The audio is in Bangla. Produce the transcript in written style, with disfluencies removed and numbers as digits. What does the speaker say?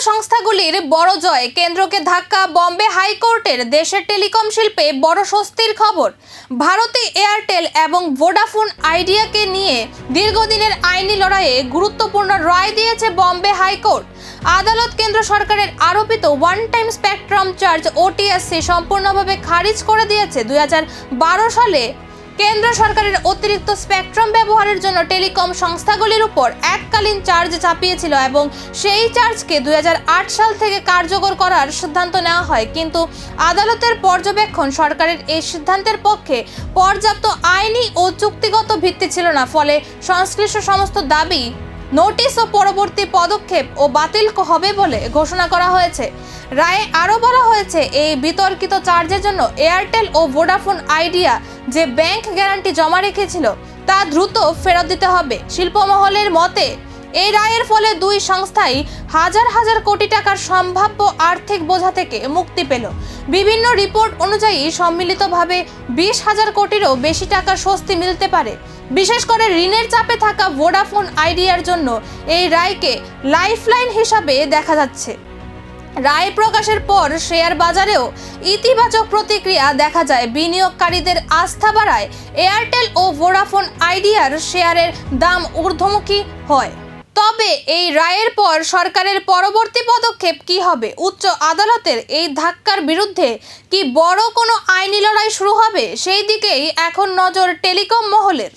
সংস্থাগুলির বড় জয়, কেন্দ্রকে ধাক্কা বম্বে হাইকোর্টের। দেশের টেলিকম শিল্পে বড় স্বস্তির খবর। ভারতী এয়ারটেল এবং ভোডাফোন আইডিয়াকে নিয়ে দীর্ঘদিনের আইনি লড়াইয়ে গুরুত্বপূর্ণ রায় দিয়েছে বম্বে হাইকোর্ট। আদালত কেন্দ্র সরকারের আরোপিত ওয়ান টাইম স্পেকট্রাম চার্জ ওটিএসসি সম্পূর্ণভাবে খারিজ করে দিয়েছে। 2012 সালে কেন্দ্র সরকারের অতিরিক্ত স্পেকট্রাম ব্যবহারের জন্য টেলিকম সংস্থাগুলির উপর এককালীন চার্জ চাপিয়েছিল এবং সেই চার্জকে 2008 সাল থেকে কার্যকর করার সিদ্ধান্ত নেওয়া হয়। কিন্তু আদালতের পর্যবেক্ষণ সরকারের এই সিদ্ধান্তের পক্ষে পর্যাপ্ত আইনি ও চুক্তিগত ভিত্তি ছিল না। ফলে সংশ্লিষ্ট সমস্ত দাবি, নোটিশ ও পরবর্তী পদক্ষেপ ও বাতিল হবে বলে ঘোষণা করা হয়েছে। রায়ে আরও বলা হয়েছে, এই বিতর্কিত চার্জের জন্য এয়ারটেল ও ভোডাফোন আইডিয়া যে ব্যাংক গ্যারান্টি জমা রেখেছিল তা দ্রুত ফেরত দিতে হবে। শিল্পমহলের মতে এই রায়ের ফলে দুই সংস্থাই হাজার হাজার কোটি টাকার সম্ভাব্য আর্থিক বোঝা থেকে মুক্তি পেল। বিভিন্ন রিপোর্ট অনুযায়ী সম্মিলিতভাবে 20,000 কোটিরও বেশি টাকার স্বস্তি মিলতে পারে। বিশেষ করে ঋণের চাপে থাকা ভোডাফোন আইডিয়ার জন্য এই রায়কে লাইফলাইন হিসাবে দেখা যাচ্ছে। রায় প্রকাশের পর শেয়ার বাজারেও ইতিবাচক প্রতিক্রিয়া দেখা যায়। বিনিয়োগকারীদের আস্থা বাড়ায় এয়ারটেল ও ভোডাফোন আইডিয়ার শেয়ারের দাম ঊর্ধ্বমুখী হয়। তবে এই রায়ের পর সরকারের পরবর্তী পদক্ষেপ কি হবে? উচ্চ আদালতের এই ধাক্কার বিরুদ্ধে কি বড় কোনো আইনি লড়াই শুরু হবে? সেই দিকেই এখন নজর টেলিকম মহলের।